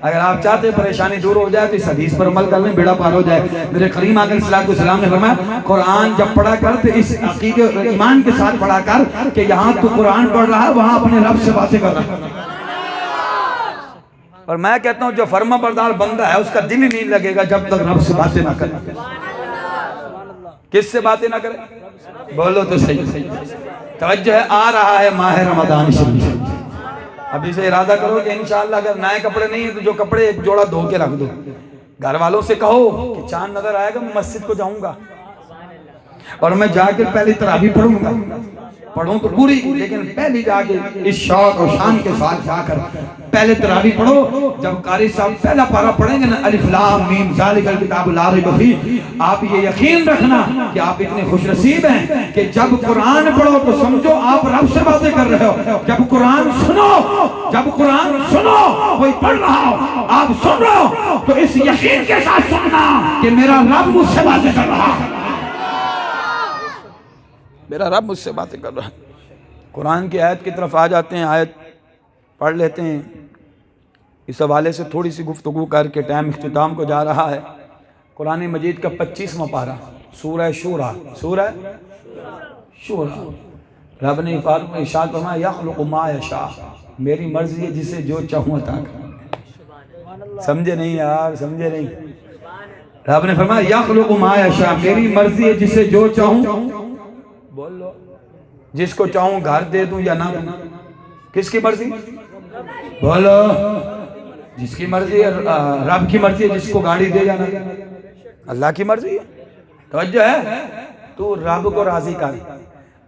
اگر آپ چاہتے ہیں پریشانی دور ہو جائے تو اس حدیث پر عمل کر لیں، بیڑا پار ہو جائے۔ میرے کریم آقا علیہ السلام نے فرمایا قرآن جب پڑھا کر تو اس عقیدے ایمان کے ساتھ پڑھا کر کہ یہاں تو قرآن پڑھ رہا ہے وہاں اپنے رب سے باتیں کر رہا ہے۔ اور میں کہتا ہوں جو فرما بردار بندہ ہے اس کا دل ہی نہیں لگے گا جب تک رب سے باتیں نہ کرے۔ کس سے باتیں نہ کرے؟ بولو تو صحیح۔ توجہ ہے، آ رہا ہے ماہ رمضان شریف، ابھی سے ارادہ کرو کہ انشاءاللہ اگر نئے کپڑے نہیں ہیں تو جو کپڑے ایک جوڑا دھو کے رکھ دو۔ گھر والوں سے کہو کہ چاند نظر آئے گا میں مسجد کو جاؤں گا اور میں جا کے پہلی تراویح پڑھوں گا، پڑھوں تو پوری لیکن پہلی جا کے اس شوق اور شان کے ساتھ جا کر پہلے تراویح پڑھو۔ جب قاری صاحب پہلا پارہ پڑھیں گے نا الف لام میم ذالک الکتاب لا ریب فیہ، آپ یہ یقین رکھنا کہ آپ اتنے خوش نصیب ہیں کہ جب قرآن پڑھو تو سمجھو آپ رب سے باتیں کر رہے ہو۔ جب قرآن سنو کوئی پڑھ رہا ہو آپ سن رہے ہو تو اس یقین کے ساتھ سننا کہ میرا رب مجھ سے باتیں کر رہا ہے، میرا رب مجھ سے باتیں کر رہا ہے۔ قرآن کی آیت کی طرف آ جاتے ہیں، آیت پڑھ لیتے ہیں۔ اس حوالے سے تھوڑی سی گفتگو کر کے ٹائم اختتام کو جا رہا ہے۔ قرآن مجید کا 25واں پارہ سورہ شورى، سورہ شورى، رب نے ارشاد فرمایا یخلق ما یشاء، میری مرضی ہے جسے جو چاہوں عطا کروں۔ سمجھے نہیں یار، سمجھے نہیں؟ رب نے فرمایا یخلق ما یشاء، میری مرضی ہے جسے جو چاہوں، بول لو، جس کو چاہوں گھر دے دوں یا نہ دوں۔ کس کی مرضی؟ بولو، جس کی مرضی ہے، رب کی مرضی ہے جس کو گاڑی دے یا نہ دے، اللہ کی مرضی ہے۔ توجہ ہے، تو رب کو راضی کر۔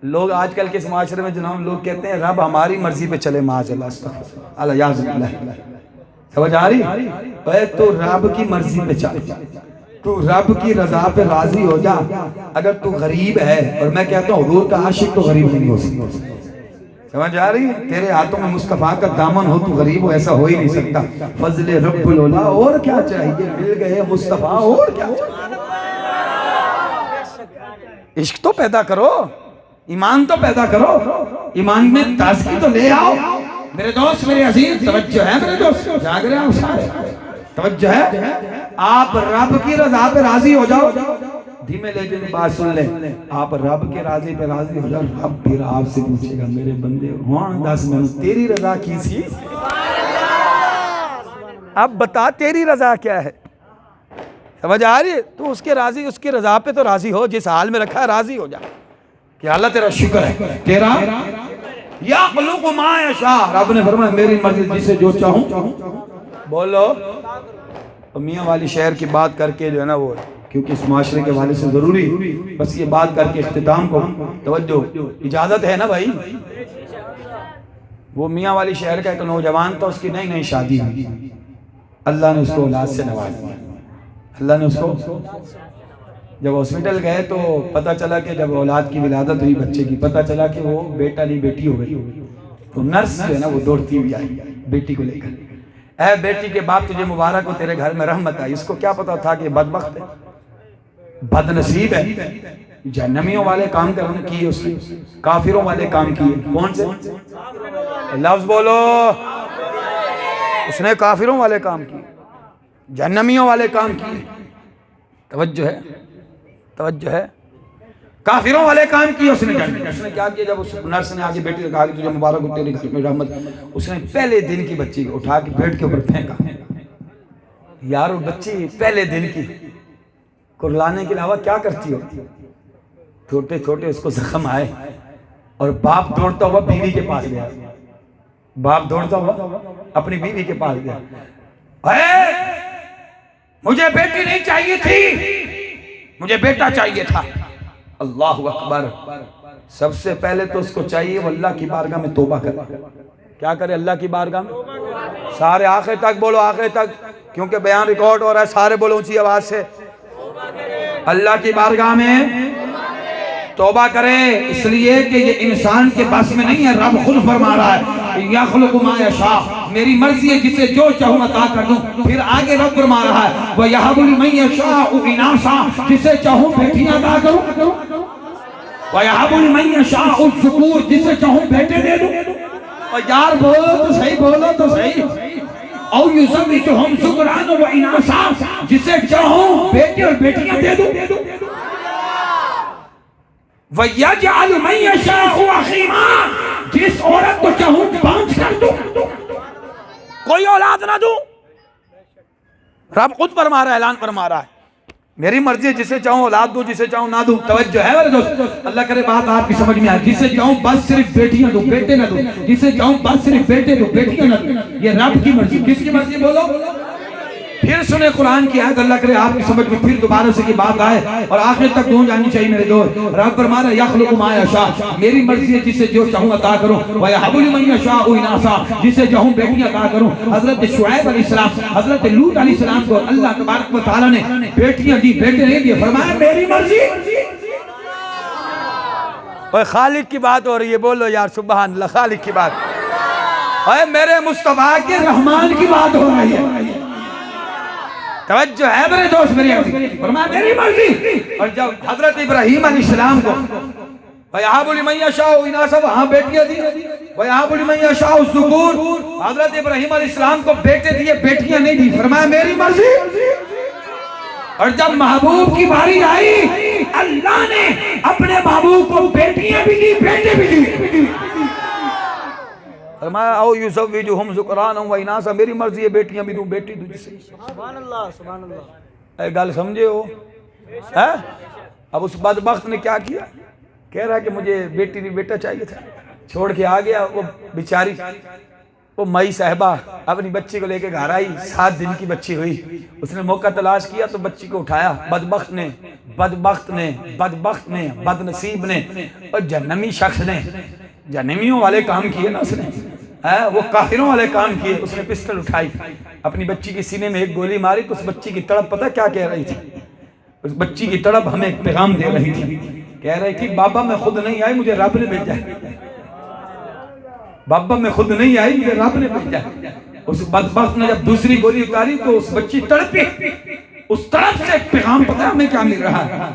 لوگ آج کل کے اس معاشرے میں جناب لوگ کہتے ہیں رب ہماری مرضی پہ چلے، معاذ اللہ، استغفر اللہ، یاذ باللہ۔ سمجھ آ رہی؟ اے تو رب کی مرضی پہ چل، تو رب کی رضا پہ راضی ہو جا۔ اگر تو غریب ہے، اور میں کہتا ہوں حضور کا عاشق تو غریب نہیں ہو سکتا، سمجھ آ رہی ہے؟ تیرے ہاتھوں میں مصطفیٰ کا دامن ہو تو غریب ہو، ایسا ہو ہی نہیں سکتا۔ فضل رب العلا، اور کیا چاہیے، مل گئے مصطفیٰ، اور کیا چاہیے؟ عشق تو پیدا کرو، ایمان تو پیدا کرو، ایمان میں تازگی تو لے آؤ۔ میرے دوست، میرے عزیز، توجہ ہے میرے دوست، جاگ رہے ہیں سارے، توجہ ہے۔ آپ رب کی رضا پہ راضی ہو جاؤ، دھیمے لیکن بات سن لیں، آپ رب کے راضی پہ راضی ہو جاؤ، رب پھر آپ سے پوچھے گا میرے بندے دس میں تیری رضا کی سی، اب بتا تیری رضا کیا ہے؟ سمجھ آ رہی ہے؟ تو اس کے راضی، اس کی رضا پہ تو راضی ہو، جس حال میں رکھا ہے راضی ہو جا کہ اللہ تیرا شکر ہے، تیرا یخلق ما یشاء، رب نے فرمایا میری مرضی جسے جو چاہوں۔ بولو، میاں والی شہر کی بات کر کے جو ہے نا وہ، کیونکہ اس معاشرے کے حوالے سے ضروری، بس یہ بات کر کے اختتام کو، توجہ، اجازت ہے نا بھائی؟ وہ میاں والی شہر کا ایک نوجوان تھا، اس کی نئی نئی شادی ہوئی، اللہ نے اس کو اولاد سے نواز دیا، اللہ نے اس کو، جب ہاسپٹل گئے تو پتہ چلا کہ جب اولاد کی ولادت ہوئی بچے کی، پتہ چلا کہ وہ بیٹا نہیں بیٹی ہو گئی، تو نرس جو ہے نا وہ دوڑتی ہوئی آئی بیٹی کو لے کر، اے بیٹی کے باپ تجھے مبارک ہو، تیرے گھر میں رحمت آئی۔ اس کو کیا پتا تھا کہ بدبخت ہے، بد نصیب ہے، جہنمیوں والے کام کیے، اس نے کافروں والے کام کیے۔ کون سے لفظ بولو؟ اس نے کافروں والے کام کیے، جہنمیوں والے کام کیے۔ توجہ ہے، توجہ ہے، کافروں والے کام کیے اس نے۔ اس نے کیا کیا؟ جب اس نرس نے آگے بیٹی کہا کہ تجھے مبارک ہو، تیرے گھر میں رحمت، اس نے پہلے دن کی بچی کو اٹھا کے بیڈ کے اوپر پھینکا۔ یار وہ بچی پہلے دن کی کرلانے کے علاوہ کیا کرتی ہو؟ چھوٹے چھوٹے اس کو زخم آئے، اور باپ دوڑتا ہوا بیوی کے پاس گیا، باپ دوڑتا ہوا اپنی بیوی کے پاس گیا، اے مجھے بیٹی نہیں چاہیے تھی، مجھے بیٹا چاہیے تھا۔ اللہ اکبر، سب سے پہلے تو اس کو چاہیے وہ اللہ کی بارگاہ میں توبہ کرے۔ کیا کرے اللہ کی بارگاہ میں؟ سارے آخر تک بولو، آخر تک، کیونکہ بیان ریکارڈ ہو رہا ہے، سارے بولو اونچی آواز سے، اللہ کی بارگاہ میں توبہ کرے، اس لیے کہ یہ انسان کے بس میں نہیں ہے، رب خود فرما رہا ہے یخلق ما یشاء، میری مرضی ہے جسے جو چاہوں عطا کر دوں۔ پھر آگے رب فرما رہا ہے وَيَهَبُ لِمَن يَشَاءُ إِنَاثًا، جسے چاہوں بیٹیاں عطا کروں، وَيَهَبُ لِمَن يَشَاءُ الذُّكُورَ، جسے چاہوں بیٹے دے دوں۔ اور یار بولو تو صحیح، بولو تو صحیح، او یزوجہم ذکرانا و اناثا، جسے چاہوں بیٹے اور بیٹیاں دے دوں، وَيَجْعَلُ مَن يَشَاءُ عَقِيمًا، جس عورت کو چاہوں بانجھ کر دوں، کوئی اولاد نہ دوں۔ رب خود فرما رہا ہے، اعلان فرما رہا ہے، میری مرضی ہے، جسے چاہوں اولاد دوں، جسے چاہوں نہ دوں۔ توجہ ہے میرے دوست، اللہ کرے بات آپ کی سمجھ میں آئے۔ جسے چاہوں بس صرف بیٹیاں دوں، بیٹے نہ دوں، جسے چاہوں بس صرف بیٹے دوں، بیٹیاں نہ دوں۔ یہ رب کی مرضی، کس کی مرضی بولو؟ پھر سنیں قرآن کی آیت، اللہ کرے آپ کی سمجھ میں پھر دوبارہ سے کی بات آئے اور آخر تک دوں جانی چاہیے میرے دوست۔ رب فرما رہا ہے یخلق ما یشاء، میری مرضی ہے جسے جو چاہوں عطا کروں، وَيَهَبُ لِمَن يَشَاءُ إِنَاثًا، جسے چاہوں بیٹیاں عطا کروں۔ حضرت شعیب علیہ السلام، حضرت لوط علیہ السلام کو اللہ تبارک و تعالیٰ نے بیٹیاں دی، بیٹے نہیں دیے، فرمایا میری مرضی۔ اوہ خالق کی بات ہو رہی ہے، بولو یار سبحان اللہ، خالق کی بات، اوہ میرے مصطفیٰ کے رحمان کی بات ہو رہی ہے۔ توجہ ہے میرے دوست، میری مرضی، فرمایا میری مرضی۔ اور جب حضرت ابراہیم علیہ السلام کو وَيَهَبُ لِمَن يَشَاءُ إِنَاثًا، وہاں بیٹیاں دی، وَيَهَبُ لِمَن يَشَاءُ الذُّكُورَ، حضرت ابراہیم علیہ السلام کو بیٹے دیے، بیٹیاں نہیں دی، فرمایا میری مرضی۔ اور جب محبوب کی باری آئی، اللہ نے اپنے محبوب کو بیٹیاں بھی دی، بیٹے بھی دی، فرمایا او یزوجہم ذکرانا و اناثا، میری مرضی ہے بیٹیاں بھی دوں، بیٹی دوں، جسے سبحان اللہ سبحان اللہ۔ اے گل سمجھے ہو؟ اب اس بدبخت نے کیا کیا؟ کہہ رہا ہے کہ مجھے بیٹی نہیں بیٹا چاہیے تھا، چھوڑ کے آ گیا۔ وہ بیچاری، وہ مائی صاحبہ اپنی بچی کو لے کے گھر آئی، 7 دن کی بچی ہوئی، اس نے موقع تلاش کیا تو بچی کو اٹھایا، بدبخت نے بد نصیب نے اور جہنمی شخص نے، جہنمیوں والے کام کیے نا اس نے، وہ کافروں والے کام کیے۔ اس نے پسٹل اٹھائی، اپنی بچی کے سینے میں ایک گولی ماری تو اس بچی کی تڑپ پتہ کیا کہہ رہی تھی؟ اس بچی کی تڑپ ہمیں ایک پیغام دے رہی تھی، کہہ رہی تھی بابا میں خود نہیں آئی، مجھے رب نے بھیجا ہے، بابا میں خود نہیں آئی، مجھے رب نے بھیجا ہے۔ اس بدبخت نے جب دوسری گولی اتاری تو اس بچی تڑپی، اس تڑپ سے ایک پیغام پتہ ہمیں کیا مل رہا ہے؟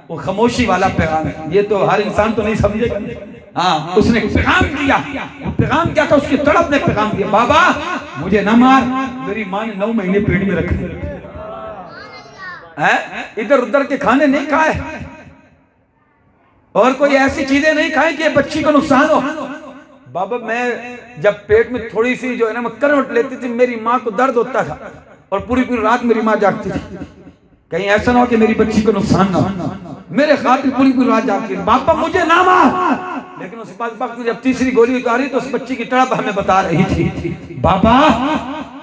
وہ خاموشی والا پیغام ہے، یہ تو ہر انسان تو نہیں سمجھے گا۔ ہاں اس نے پیغام دیا، پیغام کیا تھا؟ اس کی تڑپ نے پیغام دیا، بابا مجھے نہ مار، میری ماں نے 9 مہینے پیٹ میں رکھے، ادھر ادھر کے کھانے نہیں کھائے اور کوئی ایسی چیزیں نہیں کھائیں کہ بچی کو نقصان ہو۔ بابا میں جب پیٹ میں تھوڑی سی جو ہے نا میں کروٹ لیتی تھی، میری ماں کو درد ہوتا تھا اور پوری رات میری ماں جاگتی تھی، کہیں ایسا نہ ہو کہ میری بچی کو نقصان نہ ہو، میرے خاطر پوری رات جاگتی تھی، بابا مجھے نہ مار۔ لیکن اس بدبخت نے جب تیسری گولی اتاری تو اس بچی کی تڑپ ہمیں بتا رہی تھی، بابا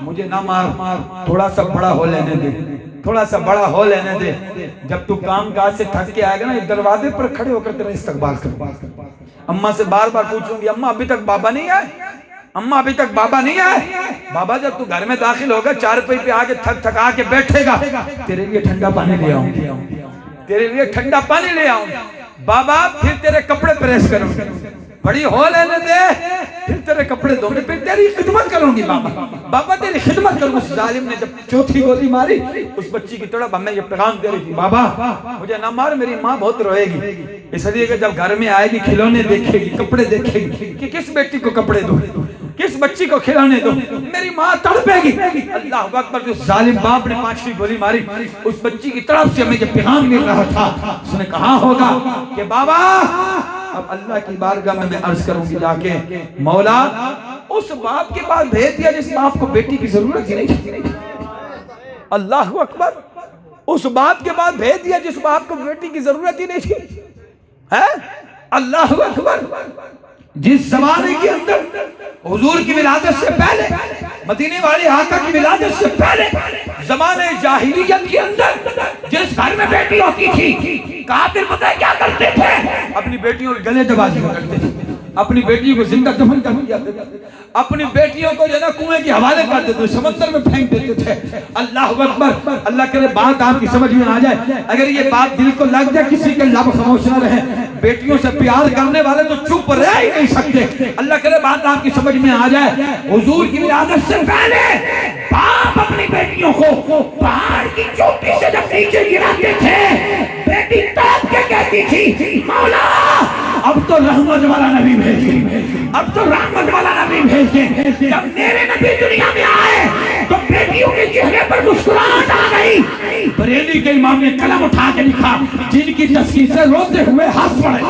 مجھے نہ مار، تھوڑا سا بڑا ہو لینے دے، تھوڑا سا بڑا ہو لینے دے، جب تو کام کاج سے تھک کے آئے گا نا، دروازے پر کھڑے ہو کر تیرا استقبال کروں، اماں سے بار بار پوچھوں گی اماں ابھی تک بابا نہیں آئے، اماں ابھی تک بابا نہیں آئے۔ بابا جب تو گھر میں داخل ہوگا، چارپائی پہ آگے تھکا کے بیٹھے گا، تیرے لیے ٹھنڈا پانی لے آؤں، تیرے لیے ٹھنڈا پانی لے آؤں، بابا پھر تیرے کپڑے پریس کروں، بڑی ہو لینے دے، پھر تیرے کپڑے دھونے، پھر تیری خدمت کروں گی بابا، بابا تیری خدمت کروں۔ اس ظالم نے جب چوتھی گولی ماری، اس بچی کی تڑپ ہمیں یہ پیغام دے رہی تھی، بابا مجھے نہ مار، میری ماں بہت روئے گی، اس لیے کہ جب گھر میں آئے گی کھلونے دیکھے گی، کپڑے دیکھے گی کہ کس بیٹی کو کپڑے دو، کس بچی کو کھلانے دو، میری ماں تڑپے گی۔ اللہ اکبر، جو ظالم باپ نے 5ویں گولی ماری، اس بچی کی طرف سے ہمیں یہ پیغام مل رہا تھا، اس نے کہا ہوگا کہ بابا اب اللہ کی بارگاہ میں عرض کروں گی جا کے، مولا اس باپ کے بعد بھیج دیا جس باپ کو بیٹی کی ضرورت ہی نہیں تھی۔ اللہ اکبر، اس باپ کے بعد بھیج دیا جس باپ کو بیٹی کی ضرورت ہی نہیں تھی۔ اللہ اکبر، جس زمانے کے اندر حضور کی ولادت سے پہلے، مدینے والے آقا کی ولادت سے پہلے، زمانے جاہلیت کے اندر جس گھر میں بیٹی ہوتی تھی، کافر پتہ ہے کیا کرتے تھے؟ اپنی بیٹیوں کے گلے دبا دیا کرتے تھے، اپنی بیٹیوں کو زندہ دفن کر دیا کرتے تھے، اپنی بیٹیوں کو جو ہے نا کنویں کے حوالے کر دیتے تھے، سمندر میں پھینک دیتے تھے۔ اللہ اکبر، اللہ کرے بات آپ کی سمجھ میں آ جائے، اگر یہ بات دل کو لگ جائے، کسی کے لب خاموش نہ رہے، بیٹیوں سے پیار کرنے والے تو چپ رہ ہی نہیں سکتے۔ اللہ کرے بات آپ کی سمجھ میں آ جائے، حضور کی ولادت سے پہلے باپ اپنی بیٹیوں کو پہاڑ کی چوٹی سے جب نیچے گراتے تھے، بیٹی تڑپ کے کہتی تھی مولا اب تو رحمت والا نبی بھیج دے، اب تو رحمت والا نبی بھیج دے۔ جب میرے نبی دنیا میں آئے تو بیٹیوں کے چہرے پر مسکراہٹ آ گئی. بریلی کے امام نے قلم اٹھا کے لکھا جن کی تسکین سے روتے ہوئے ہنس پڑے,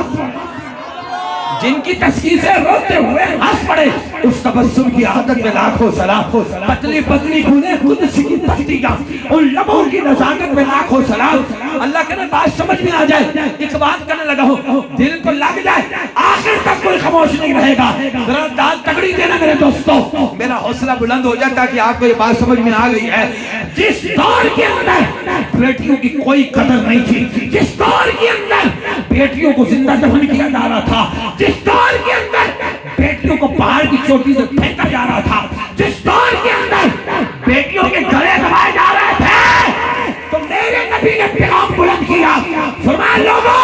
جن کی تسکین سے روتے ہوئے ہنس پڑے, اس تبسم کی عادت میں لاکھوں سلام. پتلی پتلی گھنے قدس کی تختیاں, ان لبوں کی نزاکت میں لاکھوں سلام. اللہ کرے بات سمجھ میں آ جائے, ایک بات کرنے لگا ہو, دل کو لگ جائے, آخر تک کوئی خاموش نہیں رہے گا. ذرا داد تگڑی دینا میرے دوستوں, میرا حوصلہ بلند ہو جاتا کہ آپ کو یہ بات سمجھ میں آ گئی ہے. جس دور کے اندر بیٹیوں کی کوئی قدر نہیں تھی, جس دور کے اندر بیٹیوں کو زندہ دفن کیا جا رہا تھا, جس دور کے اندر بیٹیوں کو پہاڑ کی چوٹی سے پھینکا جا رہا تھا, جس دور کے اندر بیٹیوں کے گلے دبائے جا رہے تھے, تو میرے نبی نے پیغام بلند کیا, فرمایا لوگوں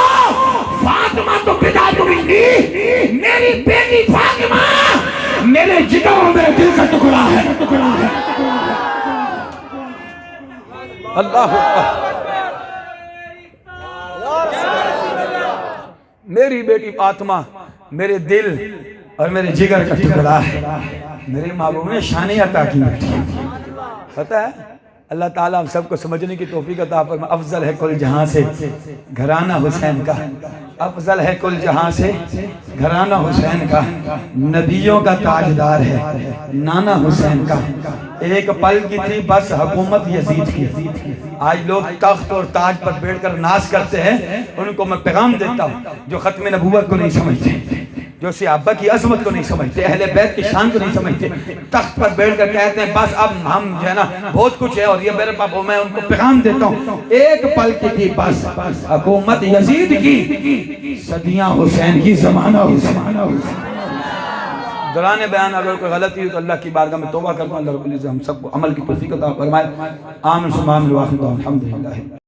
فاطمہ تو بدعت منی, میری بیٹی فاطمہ میرے جگر اور میرے دل کا ٹکڑا ہے. اللہ میری بیٹی فاطمہ میرے دل اور میرے جگر کا ٹکڑا ہے. میرے محبوب نے شان عطا کی بیٹی, پتہ ہے اللہ تعالیٰ ہم سب کو سمجھنے کی توفیق عطا فرمائے. افضل ہے کل جہاں سے گھرانہ حسین کا, افضل ہے کل جہاں سے گھرانہ حسین کا, نبیوں کا تاجدار ہے نانا حسین کا. ایک پل کی تھی بس حکومت یزید کی. آج لوگ تخت اور تاج پر بیٹھ کر ناز کرتے ہیں, ان کو میں پیغام دیتا ہوں جو ختم نبوت کو نہیں سمجھتے, جو صحابہ کی عظمت کو نہیں سمجھتے, اہل بیت کی شان کو نہیں سمجھتے, تخت پر بیٹھ کر کہتے ہیں بس اب ہم جو ہے نا بہت کچھ ہے اور یہ میرے پاس, میں ان کو پیغام دیتا ہوں ایک پل کی تھی بس حکومت یزید کی, صدیاں حسین کی, زمانہ حسین. دوران بیان اگر کوئی غلطی ہو تو اللہ کی بارگاہ میں توبہ کرتا ہوں. اللہ رب العزت ہم سب کو عمل کی توفیق عطا فرمائے. آمین ثم آمین. الحمدللہ.